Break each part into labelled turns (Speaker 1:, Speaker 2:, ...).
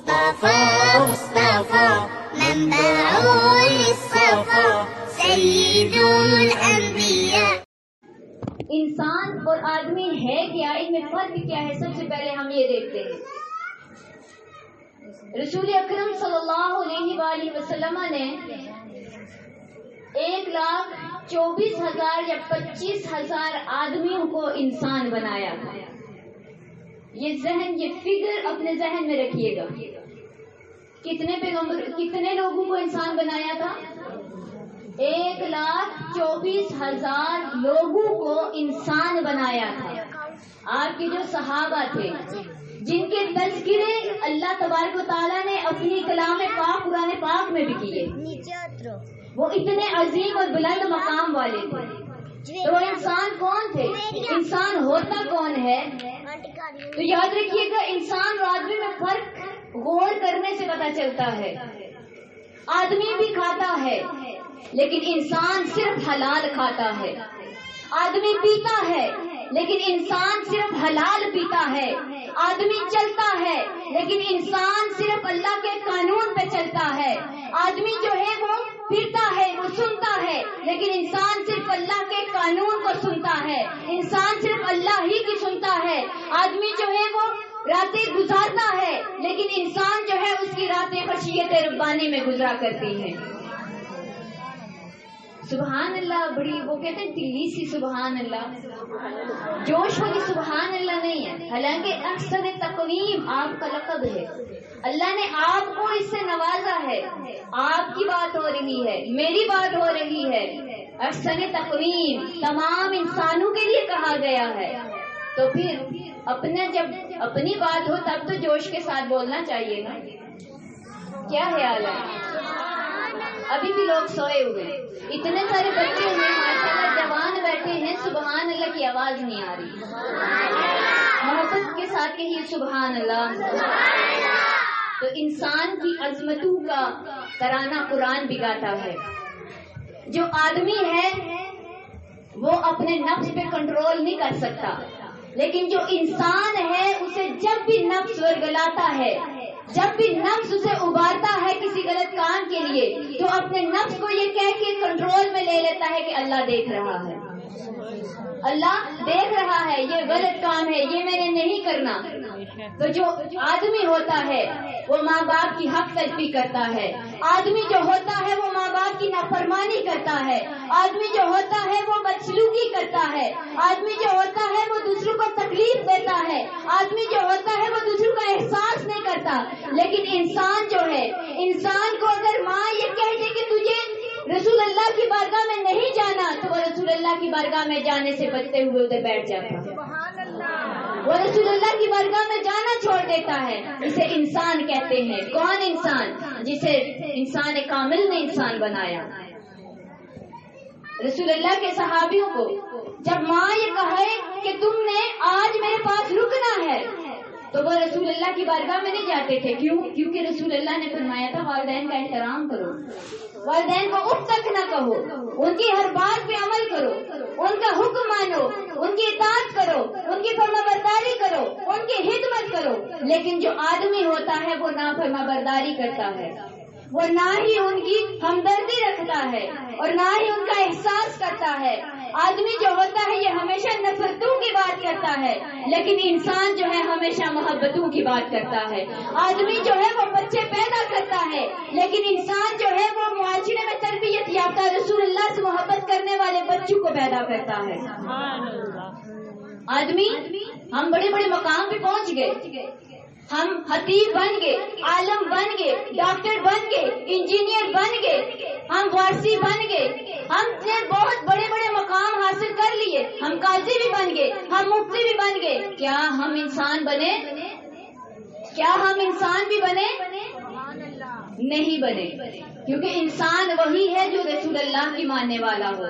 Speaker 1: مصطفى منبع للصفا سيد الأنبياء.
Speaker 2: انسان اور آدمی ہے کیا، ان میں فرق کیا ہے؟ سب سے پہلے ہم یہ دیکھتے ہیں. رسول اکرم صلی اللہ علیہ وآلہ وسلم نے 1,24,000 یا 25,000 آدمیوں کو انسان بنایا تھا. یہ فگر اپنے ذہن میں رکھیے گا. کتنے لوگوں کو انسان بنایا تھا؟ 1,24,000 لوگوں کو انسان بنایا تھا. آپ کے جو صحابہ تھے جن کے تذکرے اللہ تبارک و تعالیٰ نے اپنی کلام پاک قرآن پاک میں بھی کیے، وہ اتنے عظیم اور بلند مقام والے تھے. تو وہ انسان کون تھے؟ انسان ہوتا کون ہے؟ تو یاد رکھیے گا، انسان اور آدمی میں فرق غور کرنے سے پتہ چلتا ہے. آدمی بھی کھاتا ہے لیکن انسان صرف حلال کھاتا ہے. آدمی پیتا ہے لیکن انسان صرف حلال پیتا ہے. آدمی چلتا ہے لیکن انسان صرف اللہ کے قانون پہ چلتا ہے. آدمی جو ہے وہ پھرتا ہے، وہ سنتا ہے، لیکن انسان صرف اللہ کے قانون کو سنتا ہے. انسان صرف اللہ ہی کی سنتا ہے. آدمی جو ہے وہ راتیں گزارتا ہے لیکن انسان جو ہے اس کی راتیں خشیت ربانی میں گزرا کرتی ہیں. سبحان اللہ. بڑی وہ کہتے ہیں دلی سی سبحان اللہ، جوش والی سبحان اللہ نہیں ہے. حالانکہ احسن تقویم آپ کا لقب ہے. اللہ نے آپ کو اس سے نوازا ہے. آپ کی بات ہو رہی ہے، میری بات ہو رہی ہے. احسن تقویم تمام انسانوں کے لیے کہا گیا ہے. تو پھر جب اپنی بات ہو تب تو جوش کے ساتھ بولنا چاہیے نا. کیا خیال ہے؟ ابھی بھی لوگ سوئے ہوئے، اتنے سارے بچے ہیں ماشاءاللہ جوان بیٹھے ہیں، سبحان اللہ کی آواز نہیں آ رہی. محبت کے ساتھ کہیے سبحان اللہ. تو انسان کی عظمتوں کا ترانہ قرآن بھی گاتا ہے. جو آدمی ہے وہ اپنے نفس پہ کنٹرول نہیں کر سکتا، لیکن جو انسان ہے اسے جب بھی نفس ورگلاتا ہے، جب بھی نفس اسے ابارتا ہے کسی غلط کام کے لیے، تو اپنے نفس کو یہ کہہ کے کنٹرول میں لے لیتا ہے کہ اللہ دیکھ رہا ہے، اللہ دیکھ رہا ہے، یہ غلط کام ہے، یہ میں نے نہیں کرنا. تو جو آدمی ہوتا ہے وہ ماں باپ کی حق تلفی کرتا ہے. آدمی جو ہوتا ہے وہ ماں باپ کی نافرمانی کرتا ہے. آدمی جو ہوتا ہے وہ بدسلوکی کرتا ہے. آدمی جو ہوتا ہے وہ دوسروں کو تکلیف دیتا ہے. آدمی جو ہوتا ہے وہ دوسروں کا احساس نہیں کرتا. لیکن انسان جو ہے، انسان کو اگر ماں یہ کہہ دے کہ تجھے رسول اللہ کی بارگاہ میں نہیں جانا، تو وہ رسول اللہ کی بارگاہ میں جانے سے بچتے ہوئے ادھر بیٹھ جاتا ہے. وہ رسول اللہ کی بارگاہ میں جانا چھوڑ دیتا ہے. اسے انسان کہتے ہیں. کون انسان؟ جسے انسان کامل نے انسان بنایا. رسول اللہ کے صحابیوں کو جب ماں یہ کہے کہ تم نے آج میرے پاس رکنا ہے، تو وہ رسول اللہ کی بارگاہ میں نہیں جاتے تھے. کیوں؟ کیونکہ رسول اللہ نے فرمایا تھا والدین کا احترام کرو، والدین کو اف تک نہ کہو، ان کی ہر بات پہ عمل کرو، ان کا حکم مانو، ان کی اطاعت کرو، ان کی فرما برداری کرو، ان کی خدمت کرو. لیکن جو آدمی ہوتا ہے وہ نافرما برداری کرتا ہے، وہ نہ ہی ان کی ہمدردی رکھتا ہے اور نہ ہی ان کا احساس کرتا ہے. آدمی جو ہوتا ہے یہ ہمیشہ نفرتوں کی بات کرتا ہے، لیکن انسان جو ہے ہمیشہ محبتوں کی بات کرتا ہے. آدمی جو ہے وہ بچے پیدا کرتا ہے، لیکن انسان جو ہے وہ معاشرے میں تربیت یافتہ رسول اللہ سے محبت کرنے والے بچوں کو پیدا کرتا ہے. آدمی ہم بڑے بڑے مقام پہ پہنچ گئے، ہم خطیب بن گئے، عالم بن گئے، ڈاکٹر بن گئے، انجینئر بن گئے، ہم وارثی بن گئے، ہم نے بہت بڑے بڑے مقام حاصل کر لیے، ہم قاضی بھی بن گئے، ہم مفتی بھی بن گئے. کیا ہم انسان بنے؟ کیا ہم انسان بھی بنے؟ نہیں بنے. کیونکہ انسان وہی ہے جو رسول اللہ کی ماننے والا ہو،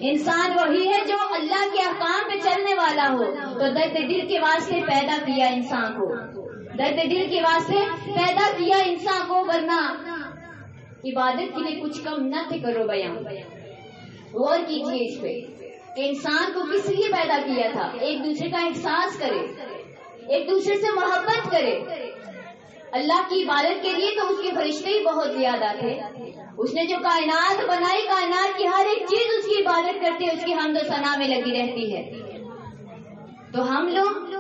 Speaker 2: انسان وہی ہے جو اللہ کے احکام پہ چلنے والا ہو. تو درد دل کے واسطے پیدا کیا انسان کو، درد دل کے واسطے پیدا کیا انسان کو، ورنہ عبادت کے لیے کچھ کم نہ تھے. کرو بیان، غور کیجیے اس پہ کہ انسان کو کس لیے پیدا کیا تھا. ایک دوسرے کا احساس کرے، ایک دوسرے سے محبت کرے. اللہ کی عبادت کے لیے تو اس کے فرشتے ہی بہت زیادہ تھے. اس نے جو کائنات بنائی، کائنات کی ہر ایک چیز اس کی عبادت کرتی ہے، اس کی حمد و ثنا میں لگی رہتی ہے. تو ہم لوگ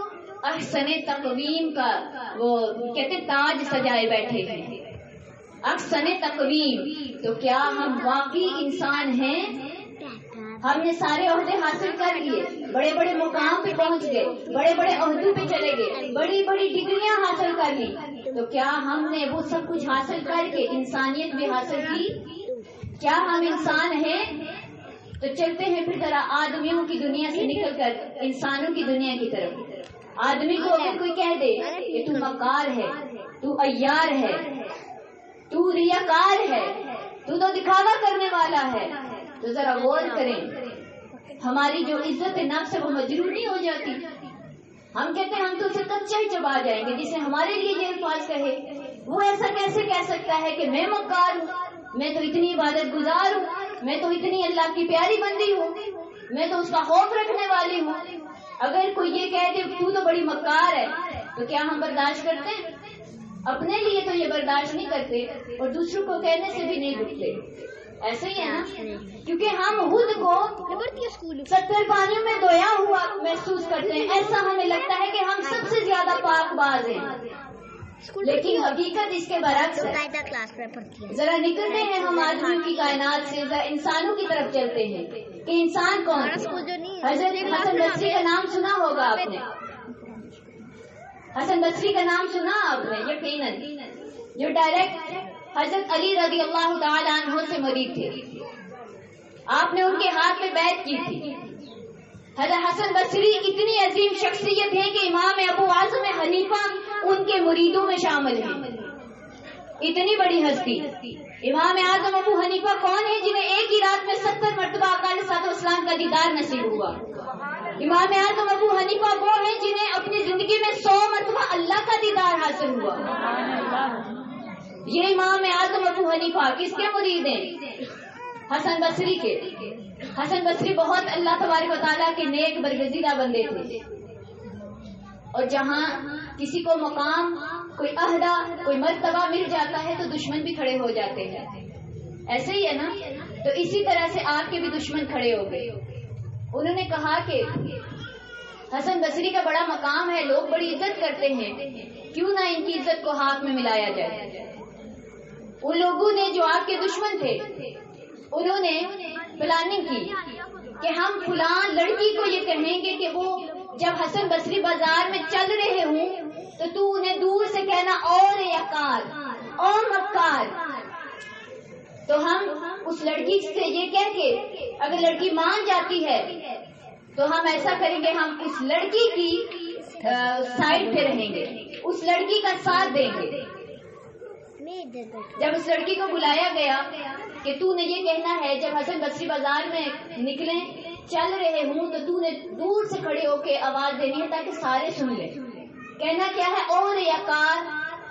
Speaker 2: احسن تقویم کا وہ کہتے تاج سجائے بیٹھے ہیں. احسن تقویم، تو کیا ہم واقعی انسان ہیں؟ ہم نے سارے عہدے حاصل کر لیے، بڑے بڑے مقام پہ پہنچ گئے، بڑے بڑے عہدوں پہ چلے گئے، بڑی بڑی ڈگریاں حاصل کر لی، تو کیا ہم نے وہ سب کچھ حاصل کر کے انسانیت بھی حاصل کی؟ کیا ہم انسان ہیں؟ تو چلتے ہیں پھر ذرا آدمیوں کی دنیا سے نکل کر انسانوں کی دنیا کی طرف. آدمی کو اگر کوئی کہہ دے کہ تو مکار ہے، تو عیار ہے، تو ریاکار ہے، تو دکھاوا کرنے والا ہے، تو ذرا غور کریں، ہماری جو عزت نفس ہے وہ مجروح نہیں ہو جاتی؟ ہم کہتے ہیں ہم تو اسے کچا ہی چبا جائیں گے جسے ہمارے لیے یہ الفاظ کہے. وہ ایسا کیسے کہہ سکتا ہے کہ میں مکار ہوں، میں تو اتنی عبادت گزار ہوں، میں تو اتنی اللہ کی پیاری بندی ہوں، میں تو اس کا خوف رکھنے والی ہوں. اگر کوئی یہ کہہ دے تو تو بڑی مکار ہے، تو کیا ہم برداشت کرتے ہیں؟ اپنے لیے تو یہ برداشت نہیں کرتے اور دوسروں کو کہنے سے بھی نہیں رکتے. ایسے ہی ہے نا، کیونکہ ہم خود کو 70 پانیوں میں دھویا ہوا محسوس کرتے ہیں. ایسا ہمیں لگتا ہے کہ ہم سب سے زیادہ پاک باز ہیں، لیکن حقیقت اس کے برعکس ہے. ذرا نکلتے ہیں ہم آدمیوں کی کائنات سے، ذرا انسانوں کی طرف چلتے ہیں کہ انسان کون ہے. حضرت حسن بصری کا نام سنا ہوگا آپ نے، حسن بصری کا نام سنا آپ نے یقیناً، جو ڈائریکٹ حضرت علی رضی اللہ تعالی عنہ سے مرید تھے. آپ نے ان کے ہاتھ میں بیعت کی تھی. حضرت حسن بصری اتنی عظیم شخصیت ہے کہ امام ابو اعظم حنیفہ ان کے مریدوں میں شامل ہیں. اتنی بڑی ہستی. امام اعظم ابو حنیفہ کون ہے جنہیں ایک ہی رات میں 70 مرتبہ آقا علیہ الصلوۃ والسلام کا دیدار نصیب ہوا؟ امام اعظم ابو حنیفہ وہ ہیں جنہیں اپنی زندگی میں 100 مرتبہ اللہ کا دیدار حاصل ہوا. یہ امام اعظم ابو حنیفہ کس کے مرید ہیں؟ حسن بصری کے. حسن بصری بہت اللہ تبارک و تعالیٰ کے نیک برگزیدہ بندے تھے، اور جہاں کسی کو مقام، کوئی عہدہ، کوئی مرتبہ مل جاتا ہے تو دشمن بھی کھڑے ہو جاتے ہیں. ایسے ہی ہے نا؟ تو اسی طرح سے آپ کے بھی دشمن کھڑے ہو گئے. انہوں نے کہا کہ حسن بصری کا بڑا مقام ہے، لوگ بڑی عزت کرتے ہیں، کیوں نہ ان کی عزت کو ہاتھ میں ملایا جائے. ان لوگوں نے جو آپ کے دشمن تھے انہوں نے پلاننگ کی کہ ہم فلاں لڑکی کو یہ کہیں گے کہ وہ جب حسن بصری بازار میں چل رہے ہوں تو انہیں دور سے کہنا اور یکار اور مکار. تو ہم اس لڑکی سے یہ کہہ کے اگر لڑکی مان جاتی ہے تو ہم ایسا کریں گے، ہم اس لڑکی کی سائڈ پہ رہیں گے، اس لڑکی کا ساتھ دیں گے. جب اس لڑکی کو بلایا گیا کہ تو نے یہ کہنا ہے جب حسن بصری بازار میں نکلیں چل رہے ہوں تو نے دور سے کھڑے ہو کے آواز دینی ہے تاکہ سارے سن لیں. کہنا کیا ہے؟ او ریاکار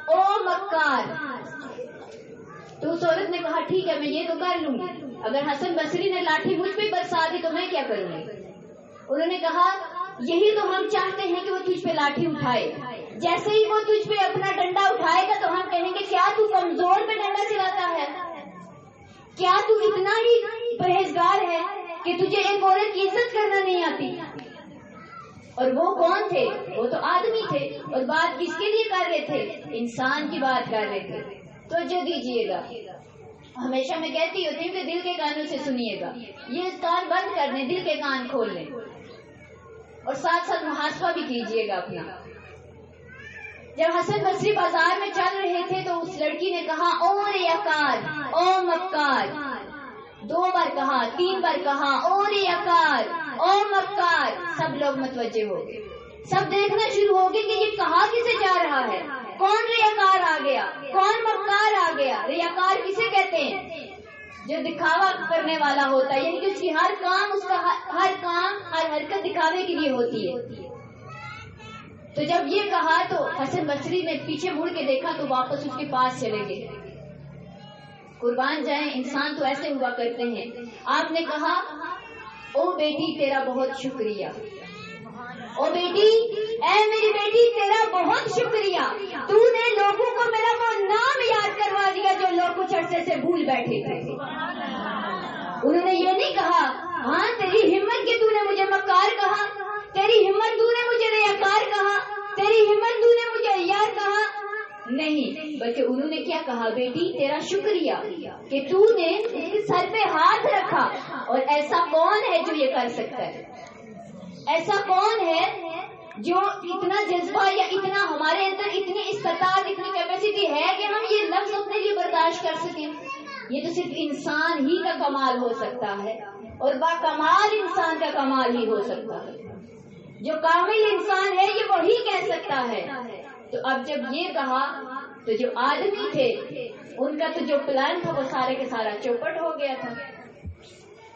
Speaker 2: او مکار. تو اس عورت نے کہا ٹھیک ہے میں یہ تو کر لوں گی، اگر حسن بصری نے لاٹھی مجھ پہ برسا دی تو میں کیا کروں گی؟ انہوں نے کہا یہی تو ہم چاہتے ہیں کہ وہ تجھ پہ لاٹھی اٹھائے. جیسے ہی وہ تجھ پہ اپنا ڈنڈا اٹھائے گا تو ہم کہیں گے کیا تو کمزور پہ ڈنڈا چلاتا ہے؟ کیا تو اتنا ہی پرہیزگار ہے کہ تجھے ایک عورت کی عزت کرنا نہیں آتی؟ اور وہ کون تھے؟ وہ تو آدمی تھے، اور بات کس کے لیے کر رہے تھے؟ انسان کی بات کر رہے تھے. توجہ دیجیے گا، ہمیشہ میں کہتی ہوتی ہوں کہ دل کے کانوں سے سنیے گا. یہ کان بند کر دیں، دل کے کان کھول لیں، اور ساتھ ساتھ محاسبہ بھی کیجیے گا اپنا. جب حسن بصری بازار میں چل رہے تھے تو اس لڑکی نے کہا او ریاکار او مکار. 2 بار کہا، 3 بار کہا او ریاکار او مکار. سب لوگ متوجہ ہو گئے، سب دیکھنا شروع ہو گئے کہ یہ کہا کسے جا رہا ہے، کون ریاکار آ گیا، کون مکار آ گیا. ریاکار کسے کہتے ہیں؟ جو دکھاوا کرنے والا ہوتا ہے، یعنی کہ اس کی ہر کام، اس کا ہر کام، ہر حرکت دکھاوے کے لیے ہوتی ہے. تو جب یہ کہا تو حسن بصری نے پیچھے مڑ کے دیکھا تو واپس اس کے پاس چلے گئے. قربان جائیں، انسان تو ایسے ہوا کرتے ہیں. آپ نے کہا او بیٹی تیرا بہت شکریہ، او بیٹی اے میری بیٹی تیرا بہت شکریہ، تو نے لوگوں کو میرا وہ نام یاد کروا دیا جو لوگ کچھ عرصے سے بھول بیٹھے تھے۔ انہوں نے یہ نہیں کہا ہاں تیری ہمت کہ تو نے مجھے مکار کہا، تیری ہمت تو نے مجھے ریاکار کہا، تیری ہمت تو نے مجھے عیار کہا، نہیں، بلکہ انہوں نے کیا کہا، بیٹی تیرا شکریہ کہ تو نے اس کے سر پہ ہاتھ رکھا، اور ایسا کون ہے جو یہ کر سکتا ہے؟ ایسا کون ہے جو اتنا جذبہ یا اتنا ہمارے اندر اتنی استطاعت، اتنی کیپیسٹی ہے کہ ہم یہ لفظ اپنے لیے برداشت کر سکیں؟ یہ تو صرف انسان ہی کا کمال ہو سکتا ہے، اور با کمال انسان کا کمال ہی ہو سکتا ہے۔ جو کامل انسان ہے یہ وہی کہہ سکتا ہے۔ تو اب جب یہ کہا تو جو آدمی تھے ان کا تو جو پلان تھا وہ سارے کے سارا چوپٹ ہو گیا تھا۔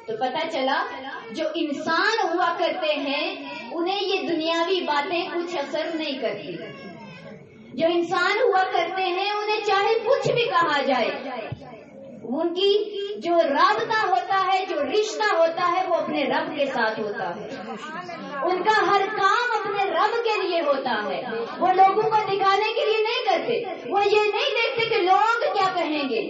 Speaker 2: تو پتہ چلا جو انسان ہوا کرتے ہیں انہیں یہ دنیاوی باتیں کچھ اثر نہیں کرتی۔ جو انسان ہوا کرتے ہیں انہیں چاہے کچھ بھی کہا جائے، ان کی جو رابطہ ہوتا ہے، جو رشتہ ہوتا ہے وہ اپنے رب کے ساتھ ہوتا ہے، ان کا ہر کام اپنے رب کے لیے ہوتا ہے۔ وہ لوگوں کو دکھانے کے لیے نہیں کرتے، وہ یہ نہیں دیکھتے کہ لوگ کیا کہیں گے۔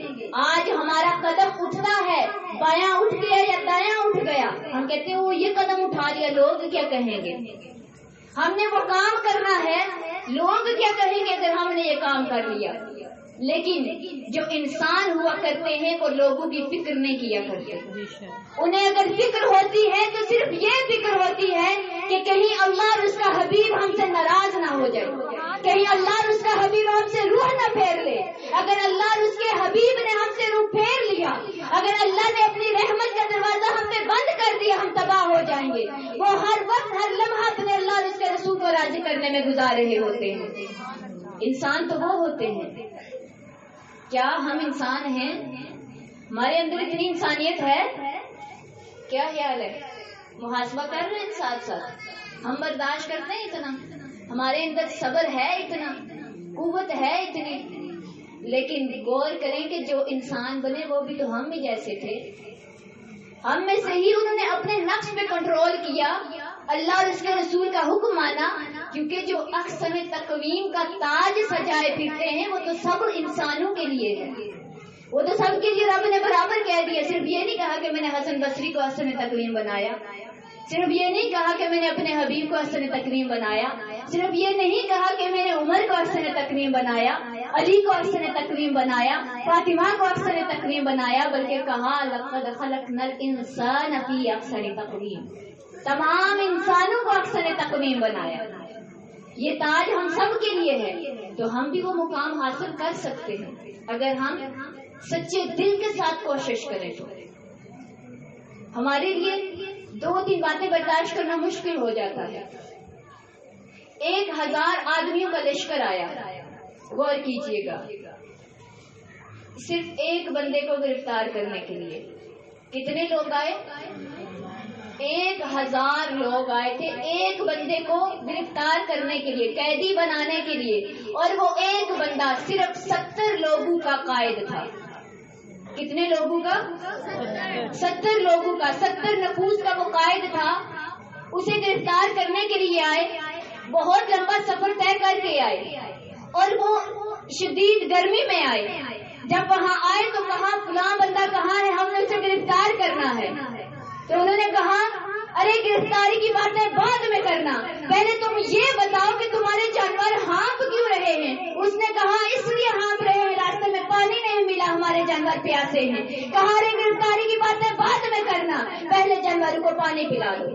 Speaker 2: آج ہمارا قدم اٹھتا ہے، بایاں اٹھ گیا یا دایاں اٹھ گیا، ہم کہتے ہیں وہ یہ قدم اٹھا لیا، لوگ کیا کہیں گے۔ ہم نے وہ کام کرنا ہے، لوگ کیا کہیں گے اگر ہم نے یہ کام کر لیا۔ لیکن جو انسان ہوا کرتے ہیں وہ لوگوں کی فکر نہیں کیا کرتے۔ انہیں اگر فکر ہوتی ہے تو صرف یہ فکر ہوتی ہے کہ کہیں اللہ اور اس کا حبیب ہم سے ناراض نہ ہو جائے، کہیں اللہ اور اس کا حبیب ہم سے روح نہ پھیر لے۔ اگر اللہ اور اس کے حبیب نے ہم سے روح پھیر لیا، اگر اللہ نے اپنی رحمت کا دروازہ ہم پہ بند کر دیا، ہم تباہ ہو جائیں گے۔ وہ ہر وقت ہر لمحہ اپنے اللہ اور اس کے رسول کو راضی کرنے میں گزار رہے ہوتے ہیں۔ انسان تو وہ ہوتے ہیں۔ کیا ہم انسان ہیں؟ ہمارے اندر اتنی انسانیت ہے؟ کیا خیال ہے؟ محاسبہ کر رہے ہیں ساتھ ساتھ؟ ہم برداشت کرتے ہیں اتنا؟ ہمارے اندر صبر ہے اتنا؟ قوت ہے اتنی؟ لیکن غور کریں کہ جو انسان بنے وہ بھی تو ہم ہی جیسے تھے۔ ہم میں سے ہی انہوں نے اپنے نفس پہ کنٹرول کیا، اللہ اور اس کے رسول کا حکم مانا، کیونکہ جو احسن تقویم کا تاج سجائے پھرتے ہیں وہ تو سب انسانوں کے لیے ہے، وہ تو سب کے لیے رب نے برابر کہہ دیا۔ صرف یہ نہیں کہا کہ میں نے حسن بصری کو احسن تقویم بنایا، صرف یہ نہیں کہا کہ میں نے اپنے حبیب کو احسن تقویم بنایا، صرف یہ نہیں کہا کہ میں نے عمر کو احسن تقویم بنایا، علی کو احسن تقویم بنایا، فاطمہ کو احسن تقویم بنایا، بلکہ کہا لقد خلقنا الانسان فی احسن تقویم، تمام انسانوں کو احسن تقویم بنایا۔ یہ تاج ہم سب کے لیے ہے، تو ہم بھی وہ مقام حاصل کر سکتے ہیں اگر ہم سچے دل کے ساتھ کوشش کریں تو۔ ہمارے لیے 2-3 باتیں برداشت کرنا مشکل ہو جاتا ہے۔ 1000 آدمیوں کا لشکر آیا، غور کیجئے گا، صرف ایک بندے کو گرفتار کرنے کے لیے کتنے لوگ آئے؟ 1000 لوگ آئے تھے ایک بندے کو گرفتار کرنے کے لیے، قیدی بنانے کے لیے، اور وہ ایک بندہ صرف 70 لوگوں کا قائد تھا۔ کتنے لوگوں کا؟ 70 لوگوں کا، 70 نفوس کا وہ قائد تھا۔ اسے گرفتار کرنے کے لیے آئے، بہت لمبا سفر طے کر کے آئے، اور وہ شدید گرمی میں آئے۔ جب وہاں آئے تو کہا فلاں بندہ کہاں ہے، ہم نے اسے گرفتار کرنا ہے۔ تو انہوں نے کہا ارے گرفتاری کی باتیں بعد میں کرنا، پہلے تم یہ بتاؤ کہ تمہارے جانور ہانپ کیوں رہے ہیں۔ اس نے کہا اس لیے ہانپ رہے ہیں، راستے میں پانی نہیں ملا، ہمارے جانور پیاسے ہیں۔ کہا ارے گرفتاری کی باتیں بعد میں کرنا، پہلے جانوروں کو پانی پلا دو۔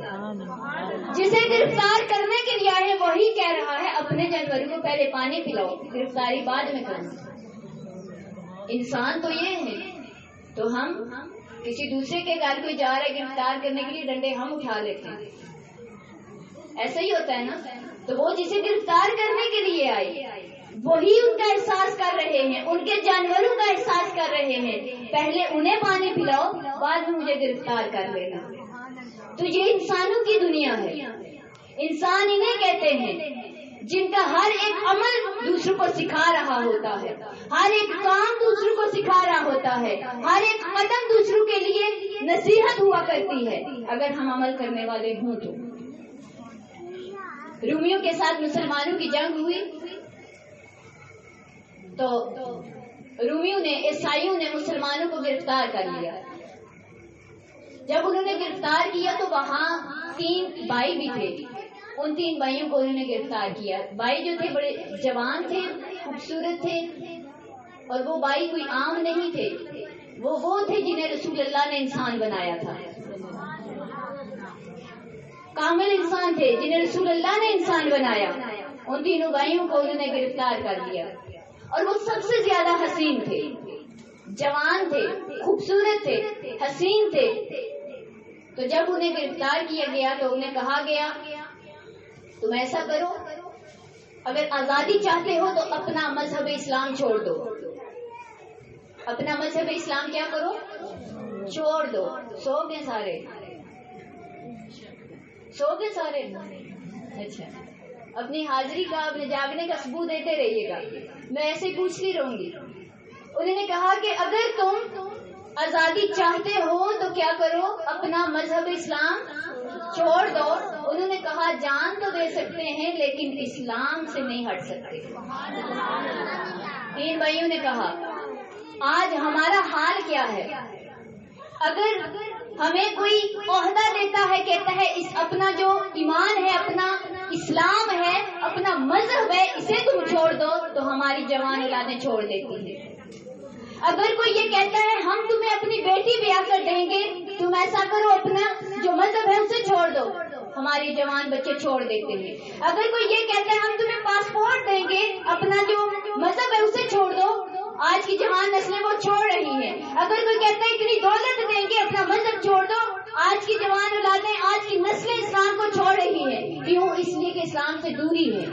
Speaker 2: جسے گرفتار کرنے کے لیے آئے وہی کہہ رہا ہے اپنے جانوروں کو پہلے پانی پلاؤ، گرفتاری بعد میں کرنا۔ انسان تو یہ ہے۔ تو ہم کسی دوسرے کے گھر کوئی جا رہے گرفتار کرنے کے لیے، ڈنڈے ہم اٹھا لیتے ہیں، ایسا ہی ہوتا ہے نا۔ تو وہ جسے گرفتار کرنے کے لیے آئے وہی ان کا احساس کر رہے ہیں، ان کے جانوروں کا احساس کر رہے ہیں، پہلے انہیں پانی پلاؤ بعد میں مجھے گرفتار کر لینا۔ تو یہ انسانوں کی دنیا ہے۔ انسان انہیں کہتے ہیں جن کا ہر ایک عمل دوسروں کو سکھا رہا ہوتا ہے، ہر ایک کام دوسروں کو سکھا رہا ہوتا ہے، ہر ایک قدم دوسروں کے لیے نصیحت ہوا کرتی ہے، اگر ہم عمل کرنے والے ہوں رومیوں کے ساتھ مسلمانوں کی جنگ ہوئی تو رومیوں نے، عیسائیوں نے مسلمانوں کو گرفتار کر لیا. جب انہوں نے گرفتار کیا تو وہاں 3 بھائی بھی تھے. ان 3 بھائیوں کو انہوں نے گرفتار کیا. بھائی جو تھے بڑے جوان تھے، خوبصورت تھے، اور وہ بھائی کوئی عام نہیں تھے. وہ تھے جنہیں رسول اللہ نے انسان بنایا تھا. کامل انسان تھے جنہیں رسول اللہ نے انسان بنایا. ان تینوں بھائیوں کو انہوں نے گرفتار کر لیا، اور وہ سب سے زیادہ حسین تھے، جوان تھے، خوبصورت تھے، حسین تھے. تو جب انہیں گرفتار کیا گیا تو انہیں کہا گیا تم ایسا کرو، اگر آزادی چاہتے ہو تو اپنا مذہب اسلام چھوڑ دو. اپنا مذہب اسلام کیا کرو؟ چھوڑ دو. سو گئے سارے؟ سو گئے سارے؟ اچھا، اپنی حاضری کا، اپنے جاگنے کا ثبوت دیتے رہیے گا، میں ایسے پوچھتی رہوں گی. انہوں نے کہا کہ اگر تم آزادی چاہتے ہو تو کیا کرو؟ اپنا مذہب اسلام چھوڑ دو. انہوں نے کہا جان تو دے سکتے ہیں لیکن اسلام سے نہیں ہٹ سکتے. 3 بھائیوں نے کہا آج ہمارا حال کیا ہے؟ اگر ہمیں کوئی عہدہ دیتا ہے، کہتا ہے اس اپنا جو ایمان ہے، اپنا اسلام ہے، اپنا مذہب ہے، اسے تم چھوڑ دو، تو ہماری جوان اولادیں چھوڑ دیتی ہیں. اگر کوئی یہ کہتا ہے ہم تمہیں اپنی بیٹی بیاہ کر دیں گے، تم ایسا کرو اپنا جو مذہب ہے اسے چھوڑ دو، ہماری جوان بچے چھوڑ دیتے ہیں. اگر کوئی یہ کہتا ہے ہم تمہیں پاسپورٹ دیں گے، اپنا جو مذہب ہے اسے چھوڑ دو، آج کی جوان نسلیں وہ چھوڑ رہی ہیں. اگر کوئی کہتا ہے اتنی دولت دیں گے، اپنا مذہب چھوڑ دو، آج کی جوان اولادیں، آج کی نسلیں اسلام کو چھوڑ رہی ہیں. کیوں؟ اس لیے کہ اسلام سے دوری ہے،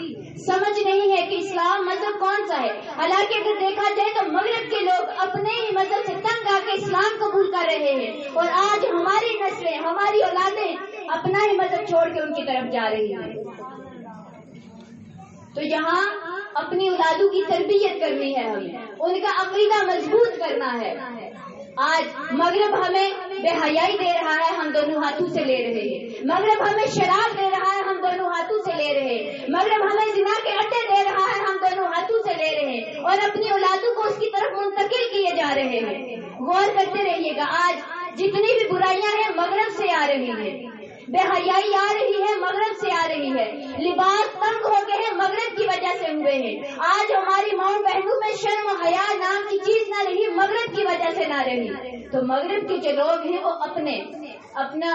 Speaker 2: سمجھ نہیں ہے کہ اسلام مذہب کون سا ہے. حالانکہ اگر دیکھا جائے تو مغرب کے لوگ اپنے ہی مذہب سے تنگ آ کے اسلام قبول کر رہے ہیں، اور آج ہماری نسلیں، ہماری اولادیں اپنا ہی مذہب چھوڑ کے ان کی طرف جا رہی ہیں. تو یہاں اپنی اولادوں کی تربیت کرنی ہے، ہمیں ان کا عقیدہ مضبوط کرنا ہے. آج مغرب ہمیں بے حیائی دے رہا ہے، ہم دونوں ہاتھوں سے لے رہے ہیں. مغرب ہمیں شراب دے رہا ہے، ہم دونوں ہاتھوں سے لے رہے ہیں. مغرب ہمیں زنا کے اڈے دے رہا ہے، ہم دونوں ہاتھوں سے لے رہے ہیں، اور اپنی اولادوں کو اس کی طرف منتقل کیے جا رہے ہیں. غور کرتے رہیے گا، آج جتنی بھی برائیاں ہیں مغرب سے آ رہی ہیں. بے حیائی آ رہی ہے مغرب سے آ رہی ہے. لباس تنگ ہو گئے ہیں مغرب کی وجہ سے ہوئے ہیں. آج ہماری ماؤں بہنوں میں شرم و حیا نام کی چیز نہ رہی، مغرب کی وجہ سے نہ رہی. تو مغرب کے جو لوگ ہیں وہ اپنا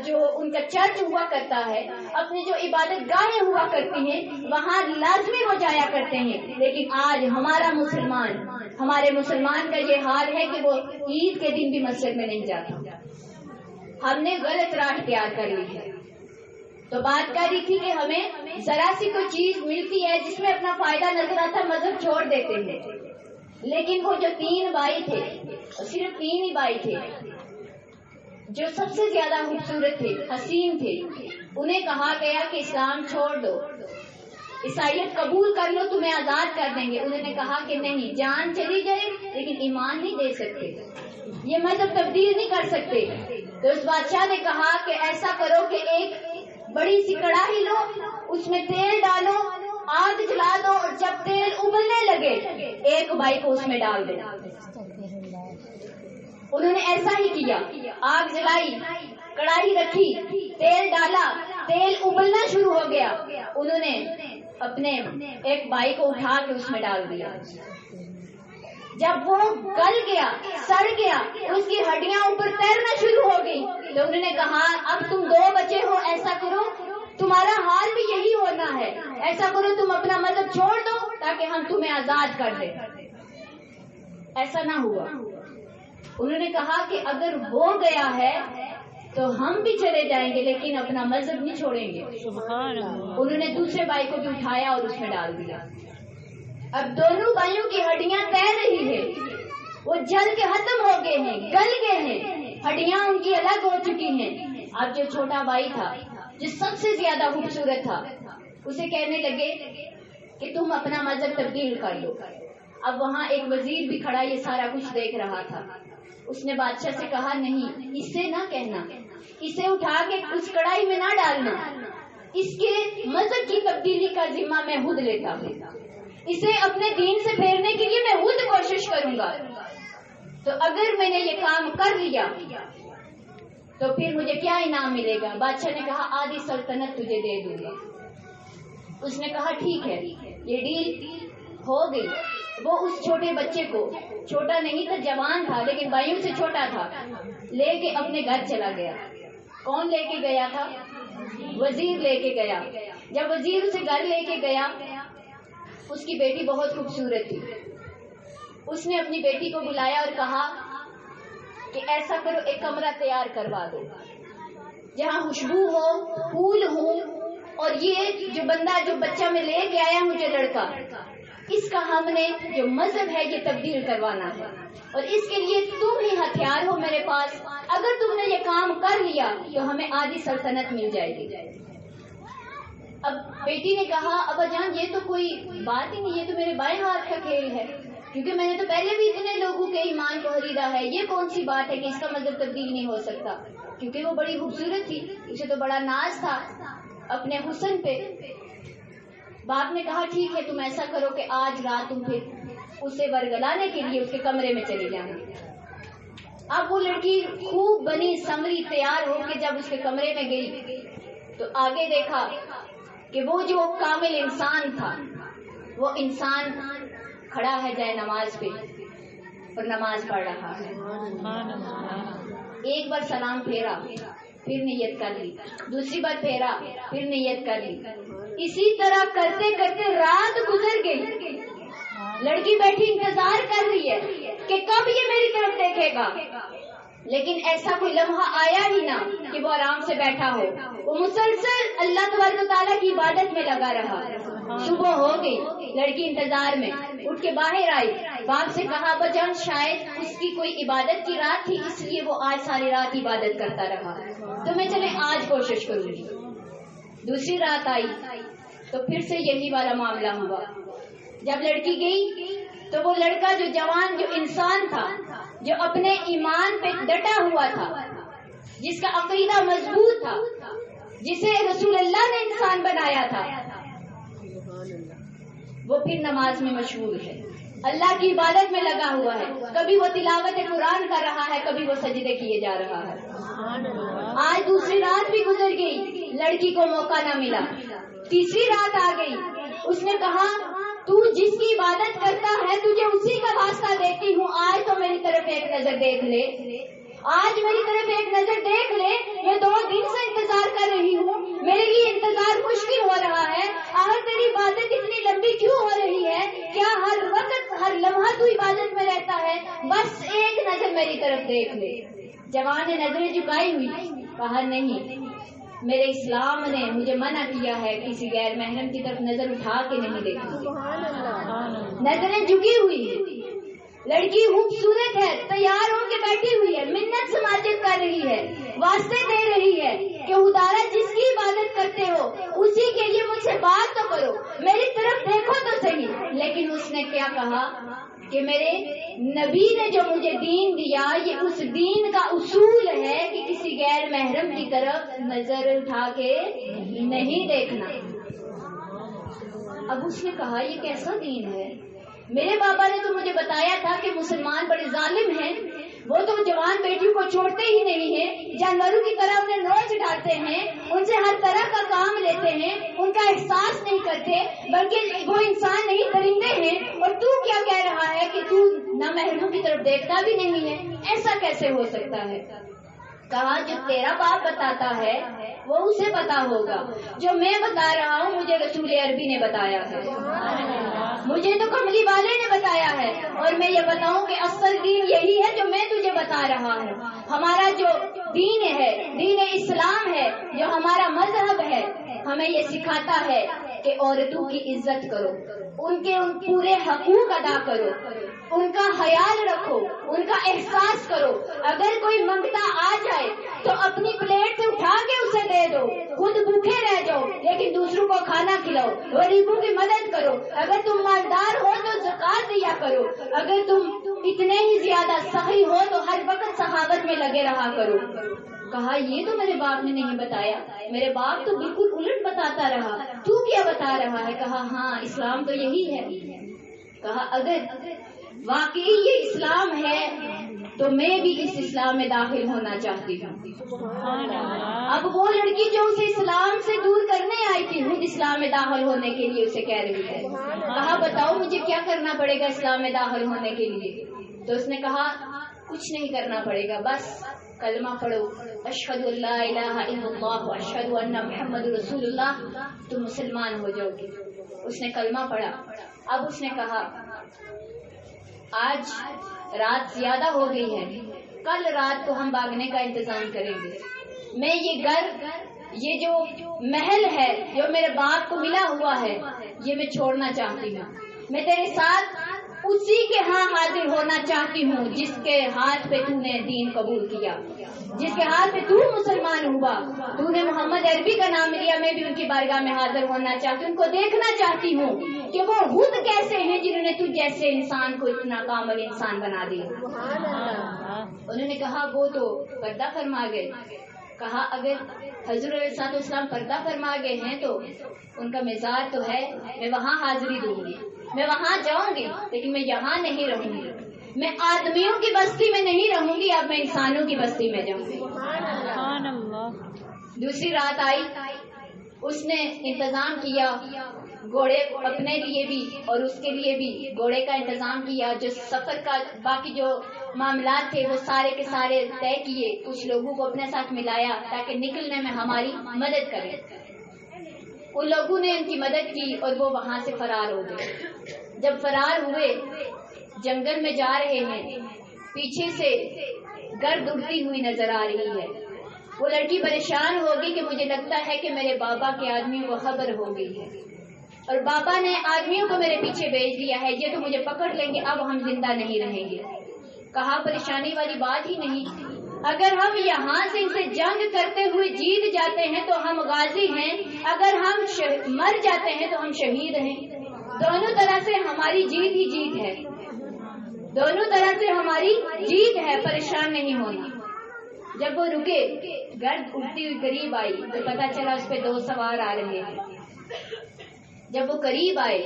Speaker 2: جو ان کا چرچ ہوا کرتا ہے، اپنی جو عبادت گاہیں ہوا کرتی ہیں، وہاں لازمی ہو جایا کرتے ہیں. لیکن آج ہمارے مسلمان کا یہ حال ہے کہ وہ عید کے دن بھی مسجد میں نہیں جاتا. ہم نے غلط راہ اختیار کر لی ہے. تو بات کر رہی تھی کہ ہمیں ذرا سی کوئی چیز ملتی ہے جس میں اپنا فائدہ نظر آتا، مذہب چھوڑ دیتے ہیں. لیکن وہ جو 3 بھائی تھے، صرف 3 ہی بھائی تھے، جو سب سے زیادہ خوبصورت تھے، حسین تھے، انہیں کہا گیا کہ اسلام چھوڑ دو، عیسائیت قبول کر لو، تمہیں آزاد کر دیں گے. انہوں نے کہا کہ نہیں، جان چلی جائے لیکن ایمان نہیں دے سکتے، یہ مذہب تبدیل نہیں کر سکتے. تو اس بادشاہ نے کہا کہ ایسا کرو کہ ایک بڑی سی کڑاہی لو، اس میں تیل ڈالو، آگ جلا دو، اور جب تیل ابلنے لگے ایک بھائی کو اس میں ڈال دو. انہوں نے ایسا ہی کیا، آگ جلائی، کڑاہی رکھی، تیل ڈالا، تیل ابلنا شروع ہو گیا. انہوں نے اپنے ایک بھائی کو اٹھا کے اس میں ڈال دیا. جب وہ گل گیا، سڑ گیا، اس کی ہڈیاں اوپر تیرنا شروع ہو گئی، تو انہوں نے کہا اب تم 2 بچے ہو، ایسا کرو تمہارا حال بھی یہی ہونا ہے، ایسا کرو تم اپنا مذہب چھوڑ دو تاکہ ہم تمہیں آزاد کر دیں. ایسا نہ ہوا. انہوں نے کہا کہ اگر ہو گیا ہے تو ہم بھی چلے جائیں گے لیکن اپنا مذہب نہیں چھوڑیں گے. انہوں نے دوسرے بھائی کو بھی اٹھایا اور اس میں ڈال دیا. اب دونوں بھائیوں کی ہڈیاں تیر رہی ہیں، وہ جل کے ختم ہو گئے ہیں، گل گئے ہیں، ہڈیاں ان کی الگ ہو چکی ہیں. اب جو چھوٹا بھائی تھا، جو سب سے زیادہ خوبصورت تھا، اسے کہنے لگے کہ تم اپنا مذہب تبدیل کر لو. اب وہاں ایک وزیر بھی کھڑا یہ سارا کچھ دیکھ رہا تھا. اس نے بادشاہ سے کہا نہیں، اس سے نہ کہنا، اسے اٹھا کے اس کڑائی میں نہ ڈالنا، اس کے مذہب کی تبدیلی کا ذمہ میں خود لیتا ہوں، اسے اپنے دین سے پھیرنے کے لیے میں خود کوشش کروں گا۔ تو اگر میں نے یہ کام کر لیا تو پھر مجھے کیا انعام ملے گا؟ بادشاہ نے کہا آدھی سلطنت تجھے دے دوں گا۔ اس نے کہا ٹھیک ہے، یہ ڈیل ہو گئی۔ وہ اس چھوٹے بچے کو، چھوٹا نہیں تھا، جوان تھا لیکن بھائیوں سے چھوٹا تھا، لے کے اپنے گھر چلا گیا۔ کون لے کے گیا تھا؟ وزیر لے کے گیا۔ جب وزیر اسے گھر لے کے گیا، اس کی بیٹی بہت خوبصورت تھی۔ اس نے اپنی بیٹی کو بلایا اور کہا کہ ایسا کرو، ایک کمرہ تیار کروا دو جہاں خوشبو ہو، پھول ہوں، اور یہ جو بندہ، جو بچہ میں لے کے آیا مجھے لڑکا، اس کا ہم نے جو مذہب ہے یہ تبدیل کروانا ہے، اور اس کے لیے تم ہی ہتھیار ہو میرے پاس۔ اگر تم نے یہ کام کر لیا تو ہمیں آدھی سلطنت مل جائے گی۔ اب بیٹی نے کہا ابا جان یہ تو کوئی بات ہی نہیں، یہ تو میرے بائیں ہاتھ کا کھیل ہے، کیونکہ میں نے تو پہلے بھی اتنے لوگوں کے ایمان کو خریدا ہے، یہ کون سی بات ہے کہ اس کا مذہب تبدیل نہیں ہو سکتا؟ کیونکہ وہ بڑی خوبصورت تھی، اسے تو بڑا ناز تھا اپنے حسن پہ۔ باپ نے کہا ٹھیک ہے، تم ایسا کرو کہ آج رات تم پھر اسے ورگلانے کے لیے اس کے کمرے میں چلی جانا۔ اب وہ لڑکی خوب بنی سنوری تیار ہو کے جب اس کے کمرے میں گئی تو آگے دیکھا کہ وہ جو کامل انسان تھا، وہ انسان کھڑا ہے جائے نماز پہ اور نماز پڑھ رہا ہے۔ ایک بار سلام پھیرا، پھر نیت کر لی، دوسری بار پھیرا، پھر نیت کر لی۔ اسی طرح کرتے کرتے رات گزر گئی۔ لڑکی بیٹھی انتظار کر رہی ہے کہ کب یہ میری طرف دیکھے گا، لیکن ایسا کوئی لمحہ آیا ہی نہ کہ وہ آرام سے بیٹھا ہو۔ وہ مسلسل اللہ تبارک و تعالیٰ کی عبادت میں لگا رہا۔ صبح ہو گئی، لڑکی انتظار میں اٹھ کے باہر آئی، باپ سے کہا ابا جان شاید اس کی کوئی عبادت کی رات تھی، اس لیے وہ آج ساری رات عبادت کرتا رہا، تو میں چلے آج کوشش کروں گی۔ دوسری رات آئی تو پھر سے یہی والا معاملہ ہوا۔ جب لڑکی گئی تو وہ لڑکا جو جوان، جو انسان تھا، جو اپنے ایمان پہ ڈٹا ہوا تھا، جس کا عقیدہ مضبوط تھا، جسے رسول اللہ نے انسان بنایا تھا، وہ پھر نماز میں مشغول ہے، اللہ کی عبادت میں لگا ہوا ہے۔ کبھی وہ تلاوت قرآن کر رہا ہے، کبھی وہ سجدے کیے جا رہا ہے۔ آج دوسری رات بھی گزر گئی، لڑکی کو موقع نہ ملا۔ تیسری رات آ گئی، اس نے کہا تو جس کی عبادت کرتا ہے تجھے اسی کا واسطہ دیتی ہوں، آج تو میری طرف ایک نظر دیکھ لے، آج میری طرف ایک نظر دیکھ لے، میں 2 دن سے انتظار کر رہی ہوں، میرے لیے انتظار مشکل ہو رہا ہے، آخر تیری عبادت اتنی لمبی کیوں ہو رہی ہے؟ کیا ہر وقت ہر لمحہ تو عبادت میں رہتا ہے؟ بس ایک نظر میری طرف دیکھ لے۔ جوان نے نظریں جھکائی ہوئی، کہا نہیں، میرے اسلام نے مجھے منع کیا ہے کسی غیر محرم کی طرف نظر اٹھا کے نہیں دیکھنا۔ نظریں جھکی ہوئی ہیں، لڑکی خوبصورت ہے، تیار ہو کے بیٹھی ہوئی ہے، منت سماجت کر رہی ہے، واسطے دے رہی ہے کہ خدارا جس کی عبادت کرتے ہو اسی کے لیے مجھ سے بات تو کرو، میری طرف دیکھو تو صحیح۔ لیکن اس نے کیا کہا کہ میرے نبی نے جو مجھے دین دیا، یہ اس دین کا اصول ہے کہ کسی غیر محرم کی طرف نظر اٹھا کے نہیں دیکھنا۔ اب اس نے کہا یہ کیسا دین ہے؟ میرے بابا نے تو مجھے بتایا تھا کہ مسلمان بڑے ظالم ہیں، وہ تو جوان بیٹیوں کو چھوڑتے ہی نہیں ہیں، جانوروں کی طرح انہیں نوچ ڈالتے ہیں، ان سے ہر طرح کا کام لیتے ہیں، ان کا احساس نہیں کرتے، بلکہ وہ انسان نہیں درندے ہیں، اور تو کیا کہہ رہا ہے کہ تو نہ محرموں کی طرف دیکھتا بھی نہیں ہے؟ ایسا کیسے ہو سکتا ہے؟ کہا جو تیرا باپ بتاتا ہے وہ اسے پتا ہوگا، جو میں بتا رہا ہوں مجھے رسول عربی نے بتایا ہے، مجھے تو کملی والے نے بتایا ہے، اور میں یہ بتاؤں کہ اصل دین یہی ہے جو میں تجھے بتا رہا ہوں۔ ہمارا جو دین ہے، دین اسلام ہے، جو ہمارا مذہب ہے، ہمیں یہ سکھاتا ہے کہ عورتوں کی عزت کرو، ان کے ان پورے حقوق ادا کرو، ان کا خیال رکھو، ان کا احساس کرو۔ اگر کوئی منگتا آ جائے تو اپنی پلیٹ سے اٹھا کے اسے دے دو، خود بھوکے رہ جاؤ لیکن دوسروں کو کھانا کھلاؤ، غریبوں کی مدد کرو۔ اگر تم مالدار ہو تو زکات دیا کرو، اگر تم اتنے ہی زیادہ سخی ہو تو ہر وقت سخاوت میں لگے رہا کرو. کہا یہ تو میرے باپ نے نہیں بتایا, میرے باپ تو بالکل الٹ بتاتا رہا, تو کیا بتا رہا ہے؟ کہا ہاں اسلام تو یہی ہے. کہا اگر واقعی یہ اسلام ہے تو میں بھی اس اسلام میں داخل ہونا چاہتی ہوں. اب وہ لڑکی جو اسے اسلام سے دور کرنے آئی تھی خود اسلام میں داخل ہونے کے لیے اسے کہہ رہی ہے. کہا بتاؤ مجھے کیا کرنا پڑے گا اسلام میں داخل ہونے کے لیے؟ تو اس نے کہا کچھ نہیں کرنا پڑے گا, بس کلمہ پڑھو, اشہد ان لا الہ الا اللہ واشہد ان محمد رسول اللہ, تم مسلمان ہو جاؤ گے. اس نے کلمہ پڑھا. اب اس نے کہا آج رات زیادہ ہو گئی ہے, کل رات کو ہم بھاگنے کا انتظام کریں گے. میں یہ گھر, یہ جو محل ہے جو میرے باپ کو ملا ہوا ہے, یہ میں چھوڑنا چاہتی ہوں. میں تیرے ساتھ اسی کے ہاں حاضر ہونا چاہتی ہوں جس کے ہاتھ پہ تو نے دین قبول کیا, جس کے ہاتھ پہ تو مسلمان ہوا. تو نے محمد عربی کا نام لیا, میں بھی ان کی بارگاہ میں حاضر ہونا چاہتی ہوں. ان کو دیکھنا چاہتی ہوں کہ وہ خود کیسے ہیں جنہوں نے تجھ جیسے انسان کو اتنا کامل انسان بنا دیا. انہوں نے کہا وہ تو پردہ فرما گئے. کہا اگر حضور علیہ السلام پردہ فرما گئے ہیں تو ان کا مزاج تو ہے, میں وہاں حاضری دوں گی, میں وہاں جاؤں گی, لیکن میں یہاں نہیں رہوں گی. میں آدمیوں کی بستی میں نہیں رہوں گی, اب میں انسانوں کی بستی میں جاؤں گی. دوسری رات آئی, اس نے انتظام کیا گھوڑے اپنے لیے بھی اور اس کے لیے بھی گھوڑے کا انتظام کیا. جو سفر کا باقی جو معاملات تھے وہ سارے کے سارے طے کیے, کچھ لوگوں کو اپنے ساتھ ملایا تاکہ نکلنے میں ہماری مدد کریں. ان لوگوں نے ان کی مدد کی اور وہ وہاں سے فرار ہو گئے. جب فرار ہوئے جنگل میں جا رہے ہیں, پیچھے سے گرد اڑتی ہوئی نظر آ رہی ہے. وہ لڑکی پریشان ہوگی کہ مجھے لگتا ہے کہ میرے بابا کے آدمیوں کو خبر ہو گئی ہے اور بابا نے آدمیوں کو میرے پیچھے بھیج دیا ہے, یہ تو مجھے پکڑ لیں گے, اب ہم زندہ نہیں رہیں گے. کہا پریشانی والی بات ہی نہیں, اگر ہم یہاں سے ان سے جنگ کرتے ہوئے جیت جاتے ہیں تو ہم غازی ہیں, اگر ہم مر جاتے ہیں تو ہم شہید ہیں. دونوں طرح سے ہماری جیت ہی جیت ہے, دونوں طرح سے ہماری جیت ہے, پریشان نہیں ہونا. جب وہ رکے, گرد اڑتی ہوئی قریب آئی تو پتا چلا اس پہ 2 سوار آ رہے ہیں. جب وہ قریب آئے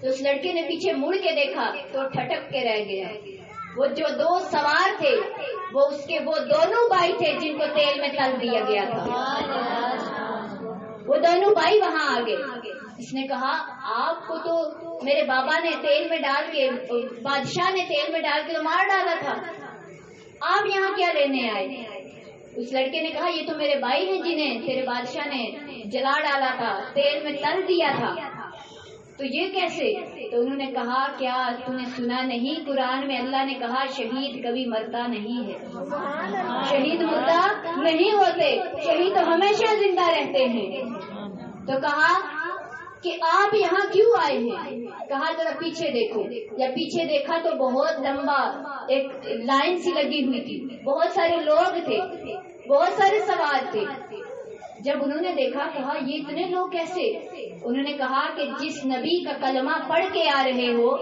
Speaker 2: تو اس لڑکے نے پیچھے مڑ کے دیکھا تو ٹھٹک کے رہ گیا. وہ جو 2 سوار تھے وہ دونوں بھائی تھے جن کو تیل میں تل دیا گیا تھا. وہ دونوں بھائی وہاں آ گئے. اس نے کہا آپ کو تو میرے بابا نے تیل میں ڈال کے, بادشاہ نے تیل میں ڈال کے تو مار ڈالا تھا, آپ یہاں کیا لینے آئے؟ اس لڑکے نے کہا یہ تو میرے بھائی ہیں جنہیں تیرے بادشاہ نے جلا ڈالا تھا, تیل میں تل دیا تھا. تو یہ کیسے؟ تو انہوں نے کہا کیا تم نے سنا نہیں, قرآن میں اللہ نے کہا شہید کبھی مرتا نہیں ہے, شہید مردہ نہیں ہوتے, شہید تو ہمیشہ زندہ رہتے ہیں. تو کہا کہ آپ یہاں کیوں آئے ہیں؟ کہا ذرا پیچھے دیکھو. یا پیچھے دیکھا تو بہت لمبا ایک لائن سی لگی ہوئی تھی, بہت سارے لوگ تھے, بہت سارے سوار تھے. جب انہوں نے دیکھا کہا یہ اتنے لوگ کیسے؟ انہوں نے کہا کہ جس نبی کا کلمہ پڑھ کے آ رہے ہو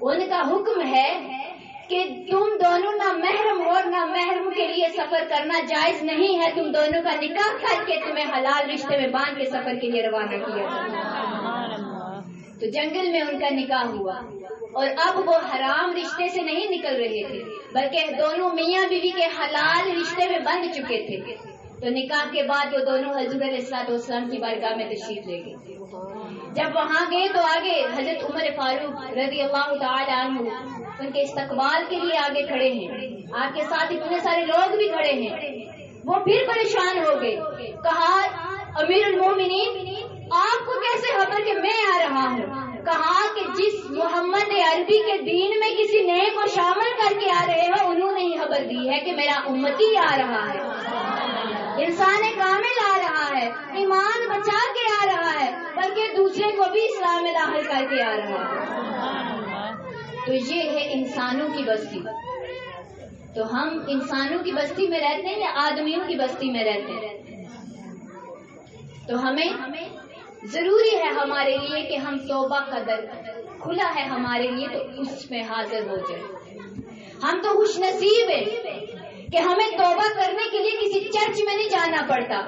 Speaker 2: ان کا حکم ہے کہ تم دونوں نہ محرم ہو, نہ محرم کے لیے سفر کرنا جائز نہیں ہے, تم دونوں کا نکاح کر کے تمہیں حلال رشتے میں باندھ کے سفر کے لیے روانہ کیا جائے. تو جنگل میں ان کا نکاح ہوا اور اب وہ حرام رشتے سے نہیں نکل رہے تھے بلکہ دونوں میاں بیوی کے حلال رشتے میں بندھ چکے تھے. تو نکاح کے بعد وہ دونوں حضور علیہ السلام کی بارگاہ میں تشریف لے گئے. جب وہاں گئے تو آگے حضرت عمر فاروق رضی اللہ تعالی عنہ ان کے استقبال کے لیے آگے کھڑے ہیں, آپ کے ساتھ اتنے سارے لوگ بھی کھڑے ہیں. وہ پھر پریشان ہو گئے. کہا امیر المومنین آپ کو کیسے خبر کہ میں آ رہا ہوں؟ کہا کہ جس محمد عربی کے دین میں کسی نئے کو شامل کر کے آ رہے ہو انہوں نے ہی خبر دی ہے کہ میرا امتی آ رہا ہے, انسان کامل آ رہا ہے, ایمان بچا کے آ رہا ہے, بلکہ دوسرے کو بھی اسلام میں داخل کر کے آ رہا ہے. تو یہ ہے انسانوں کی بستی. تو ہم انسانوں کی بستی میں رہتے ہیں یا آدمیوں کی بستی میں رہتے ہیں؟ تو ہمیں ضروری ہے ہمارے لیے کہ ہم توبہ کا در کھلا ہے ہمارے لیے تو اس میں حاضر ہو جائیں. ہم تو خوش نصیب ہیں کہ ہمیں توبہ کرنے کے لیے کسی چرچ میں نہیں جانا پڑتا،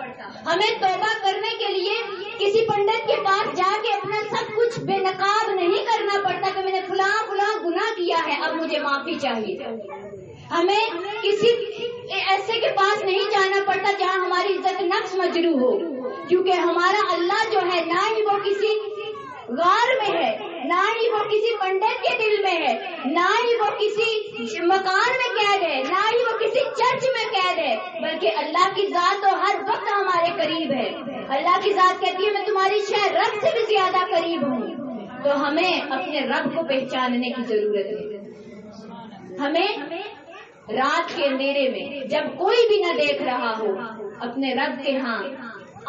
Speaker 2: ہمیں توبہ کرنے کے لیے کسی پنڈت کے پاس جا کے اپنا سب کچھ بے نقاب نہیں کرنا پڑتا کہ میں نے فلاں فلاں گناہ کیا ہے اب مجھے معافی چاہیے۔ ہمیں کسی ایسے کے پاس نہیں جانا پڑتا جہاں ہماری عزت نفس مجروح ہو، کیونکہ ہمارا اللہ جو ہے نہ ہی وہ کسی غار میں ہے، نہ ہی وہ کسی پنڈت کے دل میں ہے، نہ ہی وہ کسی مکان میں قید ہے، نہ ہی وہ کسی چرچ میں قید ہے، بلکہ اللہ کی ذات تو ہر وقت ہمارے قریب ہے۔ اللہ کی ذات کہتی ہے میں تمہاری شاید رب سے بھی زیادہ قریب ہوں۔ تو ہمیں اپنے رب کو پہچاننے کی ضرورت ہے۔ ہمیں رات کے اندھیرے میں جب کوئی بھی نہ دیکھ رہا ہو اپنے رب کے ہاں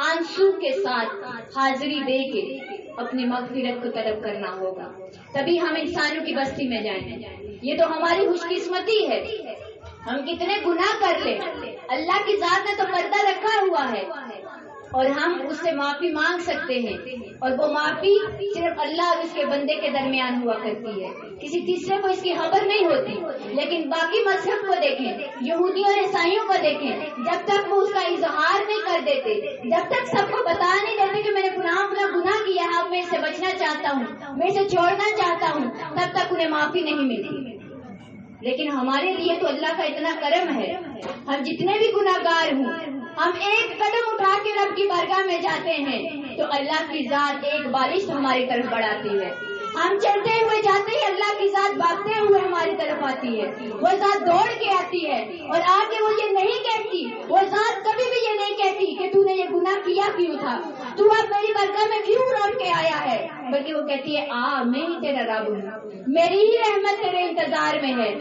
Speaker 2: آنسو کے ساتھ حاضری دے کے اپنی مغفرت کو طلب کرنا ہوگا، تبھی ہم انسانوں کی بستی میں جائیں گے۔ یہ تو ہماری خوش قسمتی ہے، ہم کتنے گناہ کر لیں اللہ کی ذات نے تو پردہ رکھا ہوا ہے اور ہم اس سے معافی مانگ سکتے ہیں، اور وہ معافی صرف اللہ اور اس کے بندے کے درمیان ہوا کرتی ہے، کسی تیسرے کو اس کی خبر نہیں ہوتی۔ لیکن باقی مذہب کو دیکھیں، یہودیوں اور عیسائیوں کو دیکھیں، جب تک وہ اس کا اظہار نہیں کر دیتے، جب تک سب کو بتا نہیں دیتے کہ میں نے فلاں گناہ کیا ہے اب میں اس سے بچنا چاہتا ہوں، میں اسے چھوڑنا چاہتا ہوں، تب تک انہیں معافی نہیں ملتی۔ لیکن ہمارے لیے تو اللہ کا اتنا کرم ہے، ہم جتنے بھی گناہگار ہوں ہم ایک قدم اٹھا کے رب کی بارگاہ میں جاتے ہیں تو اللہ کی ذات ایک بارش ہماری طرف بڑھاتی ہے۔ ہم چلتے ہوئے جاتے ہیں اللہ کی ذات بھاگتے ہوئے ہماری طرف آتی ہے، وہ ذات دوڑ کے آتی ہے اور آ کے وہ یہ نہیں کہتی، وہ ذات کبھی بھی یہ نہیں کہتی کہ تو نے یہ گناہ کیا کیوں تھا، تو اب میری بارگاہ میں کیوں لوٹ کے آیا ہے، بلکہ وہ کہتی ہے میں ہی تیرا رب ہوں، میری ہی رحمت تیرے انتظار میں ہے،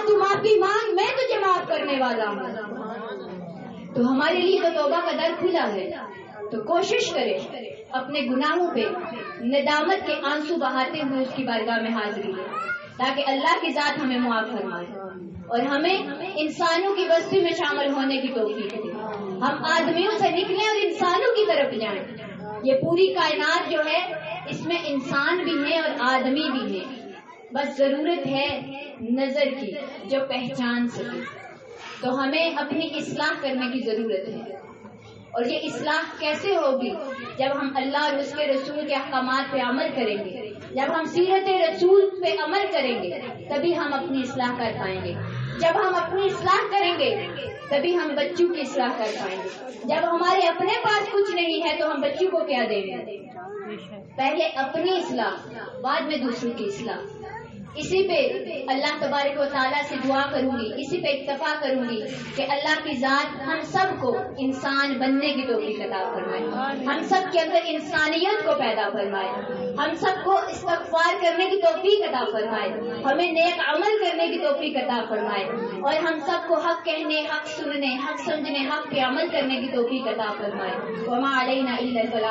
Speaker 2: تو معافی مانگ، میں تجھے معاف کرنے والا ہوں۔ تو ہمارے لیے تو توبہ کا در کھلا ہے، تو کوشش کریں اپنے گناہوں پہ ندامت کے آنسو بہاتے ہوئے اس کی بارگاہ میں حاضری لیں تاکہ اللہ کی ذات ہمیں معاف فرمائے اور ہمیں انسانوں کی بستی میں شامل ہونے کی توفیق دے، ہم آدمیوں سے نکلیں اور انسانوں کی طرف جائیں۔ یہ پوری کائنات جو ہے اس میں انسان بھی ہیں اور آدمی بھی ہیں، بس ضرورت ہے نظر کی جو پہچان سکے۔ تو ہمیں اپنی اصلاح کرنے کی ضرورت ہے، اور یہ اصلاح کیسے ہوگی؟ جب ہم اللہ اور اس کے رسول کے احکامات پہ عمل کریں گے، جب ہم سیرت رسول پہ عمل کریں گے تبھی ہم اپنی اصلاح کر پائیں گے۔ جب ہم اپنی اصلاح کریں گے تبھی ہم بچوں کی اصلاح کر پائیں گے۔ جب ہمارے اپنے پاس کچھ نہیں ہے تو ہم بچوں کو کیا دیں گے؟ پہلے اپنی اصلاح بعد میں دوسروں کی اصلاح۔ اسی پہ اللہ تبارک و تعالیٰ سے دعا کروں گی، اسی پہ اکتفا کروں گی کہ اللہ کی ذات ہم سب کو انسان بننے کی توفیق عطا فرمائے، ہم سب کے اندر انسانیت کو پیدا فرمائے، ہم سب کو استغفار کرنے کی توفیق عطا فرمائے، ہمیں نیک عمل کرنے کی توفیق عطا فرمائے، اور ہم سب کو حق کہنے، حق سننے، حق سمجھنے، حق پہ عمل کرنے کی توفیق عطا فرمائے۔ وما علینا الا البلاغ۔